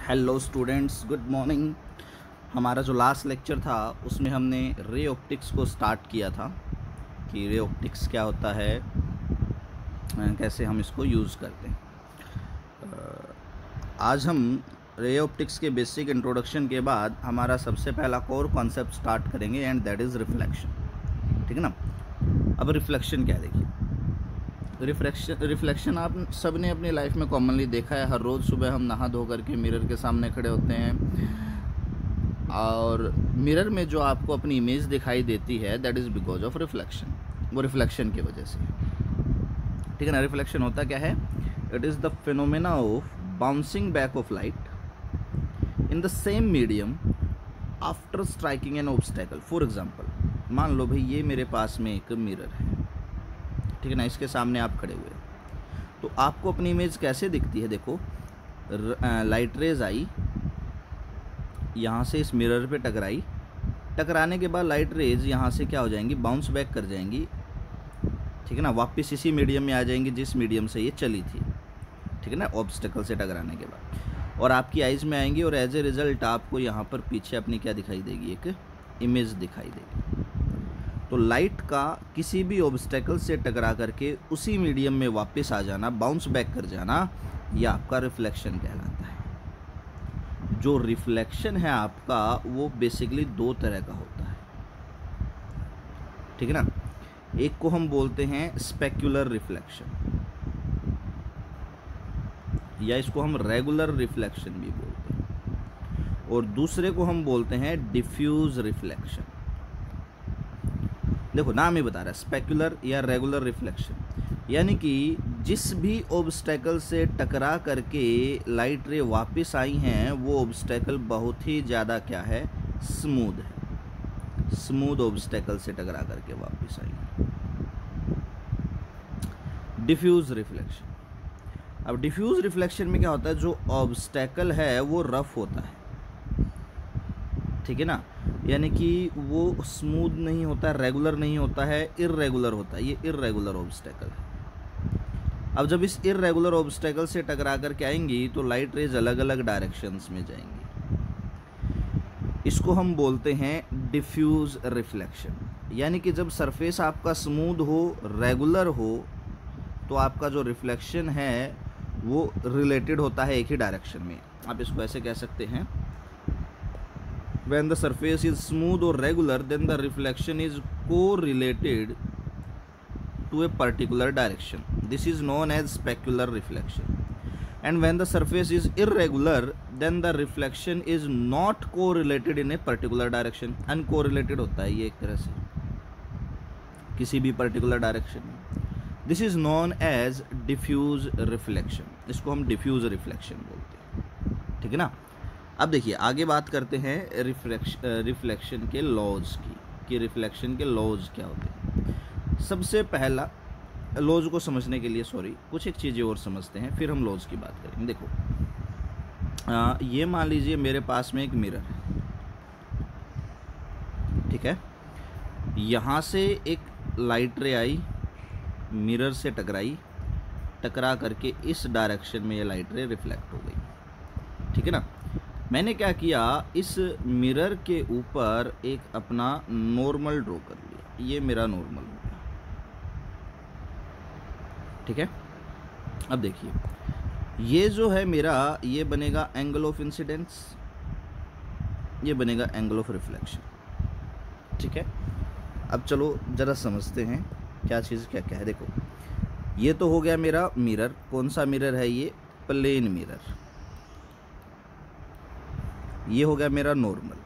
Hello students, good morning. हमारा जो last lecture था उसमें हमने रे ऑप्टिक्स को स्टार्ट किया था कि रे ऑप्टिक्स क्या होता है, कैसे हम इसको यूज़ करते हैं। आज हम रे ऑप्टिक्स के बेसिक इंट्रोडक्शन के बाद हमारा सबसे पहला कोर कॉन्सेप्ट स्टार्ट करेंगे एंड दैट इज़ रिफ्लेक्शन। ठीक है ना। अब रिफ्लेक्शन क्या है, देखिए रिफ्लेक्शन आप सब ने अपनी लाइफ में कॉमनली देखा है। हर रोज़ सुबह हम नहा धो करके मिरर के सामने खड़े होते हैं और मिरर में जो आपको अपनी इमेज दिखाई देती है that is because of reflection. वो रिफ्लेक्शन की वजह से, ठीक है ना। रिफ्लेक्शन होता क्या है? It is the phenomena of bouncing back of light in the same medium after striking N obstacle. For example, मान लो भाई ये मेरे पास में एक मिरर है, ठीक है ना। इसके सामने आप खड़े हुए, तो आपको अपनी इमेज कैसे दिखती है? देखो, लाइट रेज आई, यहाँ से इस मिरर पे टकराई, टकराने के बाद लाइट रेज यहाँ से क्या हो जाएंगी, बाउंस बैक कर जाएंगी, ठीक है ना। वापस इसी मीडियम में आ जाएंगी जिस मीडियम से ये चली थी, ठीक है ना, ऑब्स्टेकल से टकराने के बाद, और आपकी आइज़ में आएंगी और एज ए रिज़ल्ट आपको यहाँ पर पीछे अपनी क्या दिखाई देगी, एक इमेज दिखाई देगी। तो लाइट का किसी भी ऑब्स्टेकल से टकरा करके उसी मीडियम में वापस आ जाना, बाउंस बैक कर जाना, यह आपका रिफ्लेक्शन कहलाता है। जो रिफ्लेक्शन है आपका वो बेसिकली दो तरह का होता है, ठीक है ना। एक को हम बोलते हैं स्पेक्युलर रिफ्लेक्शन, या इसको हम रेगुलर रिफ्लेक्शन भी बोलते हैं, और दूसरे को हम बोलते हैं डिफ्यूज रिफ्लेक्शन। देखो, नाम ही बता रहा है, स्पेक्युलर या रेगुलर रिफ्लेक्शन, यानी कि जिस भी ऑब्स्टेकल से टकरा करके लाइट रे वापस आई हैं वो ऑब्स्टेकल बहुत ही ज़्यादा क्या है, स्मूथ है। स्मूथ ऑब्स्टेकल से टकरा करके वापस आई है। Diffuse reflection. अब डिफ्यूज रिफ्लेक्शन में क्या होता है, जो ऑब्स्टेकल है वो रफ होता है, ठीक है ना, यानी कि वो स्मूथ नहीं होता, रेगुलर नहीं होता है, इर्रेगुलर होता है। ये इर्रेगुलर ऑब्स्टेकल है। अब जब इस इर्रेगुलर ऑब्स्टेकल से टकरा कर के आएंगी तो लाइट रेज अलग अलग डायरेक्शंस में जाएंगी। इसको हम बोलते हैं डिफ्यूज रिफ्लेक्शन। यानी कि जब सरफेस आपका स्मूथ हो, रेगुलर हो, तो आपका जो रिफ्लेक्शन है वो रिलेटेड होता है एक ही डायरेक्शन में। आप इसको ऐसे कह सकते हैं, when the surface is smooth or regular then the reflection is correlated to a particular direction. This is known as specular reflection. And when the surface is irregular then the reflection is not correlated in a particular direction. Uncorrelated होता है ये एक तरह से किसी भी particular direction में। This is known as diffuse reflection. इसको हम diffuse reflection बोलते हैं, ठीक है ना। अब देखिए आगे बात करते हैं रिफ्लेक्शन के लॉज की, कि रिफ्लेक्शन के लॉज क्या होते हैं। सबसे पहला लॉज को समझने के लिए कुछ एक चीज़ें और समझते हैं, फिर हम लॉज की बात करेंगे। देखो, ये मान लीजिए मेरे पास में एक मिरर है, ठीक है। यहाँ से एक लाइट रे आई, मिरर से टकराई, टकरा करके इस डायरेक्शन में ये लाइट रे रिफ्लेक्ट हो गई, ठीक है ना। मैंने क्या किया, इस मिरर के ऊपर एक अपना नॉर्मल ड्रॉ कर लिया। ये मेरा नॉर्मल हो गया, ठीक है। अब देखिए, ये जो है मेरा, ये बनेगा एंगल ऑफ इंसिडेंस, ये बनेगा एंगल ऑफ रिफ्लेक्शन, ठीक है। अब चलो जरा समझते हैं क्या चीज़ क्या क्या है। देखो, ये तो हो गया मेरा मिरर। कौन सा मिरर है ये? Plane mirror. ये हो गया मेरा नॉर्मल।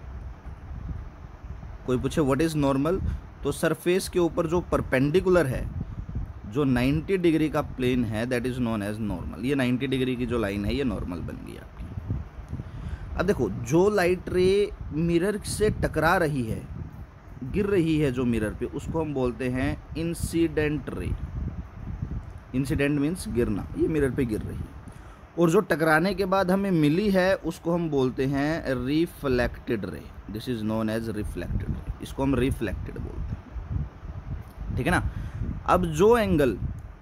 कोई पूछे व्हाट इज नॉर्मल, तो सरफेस के ऊपर जो परपेंडिकुलर है, जो 90 डिग्री का प्लेन है, that is known as normal. ये 90 डिग्री की जो लाइन है ये नॉर्मल बन गई आपकी। अब देखो, जो लाइट रे मिरर से टकरा रही है, गिर रही है जो मिरर पे, उसको हम बोलते हैं इंसिडेंट रे। इंसिडेंट मीन्स गिरना, ये मिरर पे गिर रही है। और जो टकराने के बाद हमें मिली है उसको हम बोलते हैं reflected ray. This is known as reflected ray, इसको हम रिफ्लेक्टेड बोलते हैं, ठीक है ना। अब जो एंगल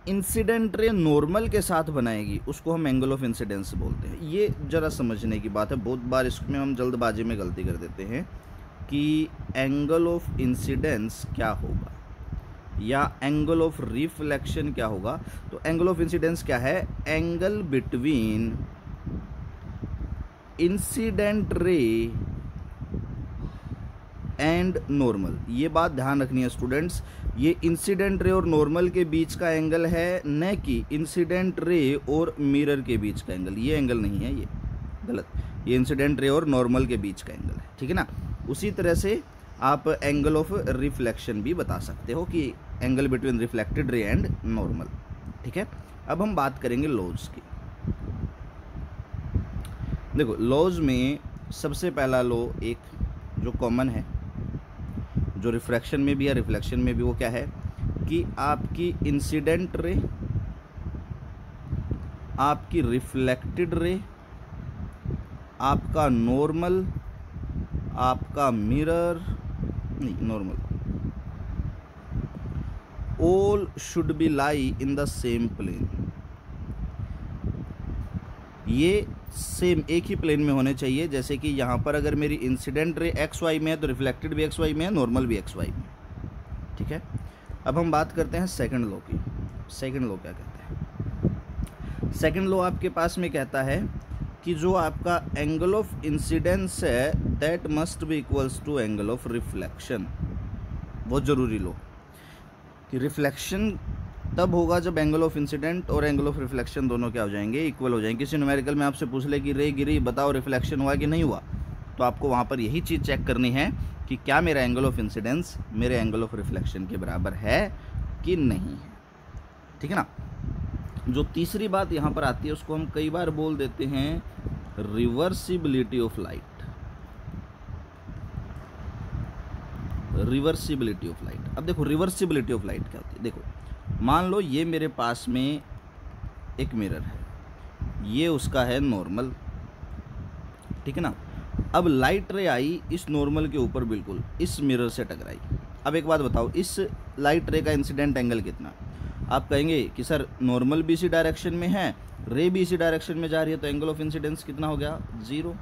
इंसिडेंट रे नॉर्मल के साथ बनाएगी उसको हम एंगल ऑफ इंसिडेंस बोलते हैं। ये ज़रा समझने की बात है, बहुत बार इसमें हम जल्दबाजी में गलती कर देते हैं कि एंगल ऑफ इंसिडेंस क्या होगा या एंगल ऑफ रिफ्लेक्शन क्या होगा। तो एंगल ऑफ इंसिडेंस क्या है? Angle between incident ray and normal. ये बात ध्यान रखनी है स्टूडेंट्स, ये इंसिडेंट रे और नॉर्मल के बीच का एंगल है, न कि इंसिडेंट रे और मिरर के बीच का एंगल। ये एंगल नहीं है, ये गलत, ये इंसिडेंट रे और नॉर्मल के बीच का एंगल है, ठीक है ना। उसी तरह से आप एंगल ऑफ रिफ्लेक्शन भी बता सकते हो कि angle between reflected ray and normal, ठीक है। अब हम बात करेंगे लॉज की। देखो लॉज में सबसे पहला लॉ एक जो कॉमन है, जो रिफ्रैक्शन में भी है रिफ्लेक्शन में भी, वो क्या है कि आपकी इंसिडेंट रे, आपकी रिफ्लेक्टेड रे, आपका नॉर्मल, आपका मिरर नहीं normal, all should be lie in the same plane. ये सेम एक ही प्लेन में होने चाहिए। जैसे कि यहाँ पर अगर मेरी इंसिडेंट रे एक्स वाई में है तो रिफ्लेक्टेड भी एक्स वाई में है, नॉर्मल भी एक्स वाई में, ठीक है। अब हम बात करते हैं सेकंड लॉ की। सेकंड लॉ क्या कहता है? सेकंड लॉ आपके पास में कहता है कि जो आपका एंगल ऑफ इंसिडेंस है that must be equals to angle of reflection. बहुत ज़रूरी लॉ कि रिफ्लेक्शन तब होगा जब एंगल ऑफ इंसिडेंट और एंगल ऑफ रिफ्लेक्शन दोनों क्या हो जाएंगे? इक्वल हो जाएंगे। किसी न्यूमेरिकल में आपसे पूछ ले कि रे गिरी बताओ रिफ्लेक्शन हुआ कि नहीं हुआ, तो आपको वहाँ पर यही चीज़ चेक करनी है कि क्या मेरा एंगल ऑफ इंसिडेंस मेरे एंगल ऑफ रिफ्लेक्शन के बराबर है कि नहीं है, ठीक है ना। जो तीसरी बात यहाँ पर आती है उसको हम कई बार बोल देते हैं reversibility of light. Reversibility of light. अब देखो रिवर्सिबिलिटी ऑफ लाइट क्या होती है? देखो मान लो ये मेरे पास में एक मिरर है, ये उसका है नॉर्मल, ठीक है ना। अब लाइट रे आई इस नॉर्मल के ऊपर, बिल्कुल इस मिरर से टकराई। अब एक बात बताओ, इस लाइट रे का इंसिडेंट एंगल कितना? आप कहेंगे कि सर नॉर्मल भी इसी डायरेक्शन में है, रे भी इसी डायरेक्शन में जा रही है, तो एंगल ऑफ इंसिडेंस कितना हो गया? 0।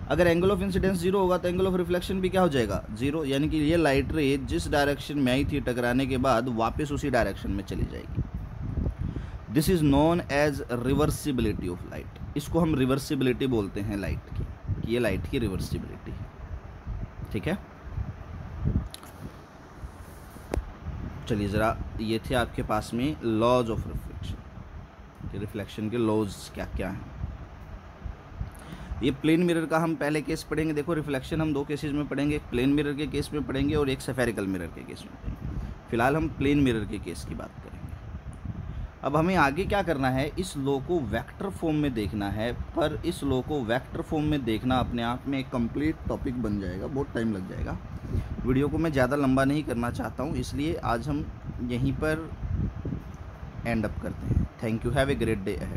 अगर एंगल ऑफ इंसिडेंस 0 होगा तो एंगल ऑफ रिफ्लेक्शन भी क्या हो जाएगा? 0। यानी कि ये लाइट रे जिस डायरेक्शन में आई थी टकराने के बाद वापस उसी डायरेक्शन में चली जाएगी। This is known as reversibility of light. इसको हम रिवर्सिबिलिटी बोलते हैं लाइट की, कि ये लाइट की रिवर्सिबिलिटी है, ठीक है। चलिए ज़रा, ये थे आपके पास में लॉज ऑफ रिफ्लेक्शन। रिफ्लेक्शन के लॉज क्या क्या हैं। ये प्लेन मिरर का हम पहले केस पढ़ेंगे। देखो रिफ्लेक्शन हम 2 केसेस में पढ़ेंगे, एक प्लेन मिरर के केस में पढ़ेंगे और एक स्फेरिकल मिरर के केस में पढ़ेंगे। फिलहाल हम प्लेन मिरर के केस की बात करेंगे। अब हमें आगे क्या करना है, इस लॉ को वेक्टर फॉर्म में देखना है, पर इस लॉ को वेक्टर फॉर्म में देखना अपने आप में एक कंप्लीट टॉपिक बन जाएगा, बहुत टाइम लग जाएगा। वीडियो को मैं ज़्यादा लंबा नहीं करना चाहता हूँ, इसलिए आज हम यहीं पर एंड अप करते हैं। Thank you, have a great day ahead.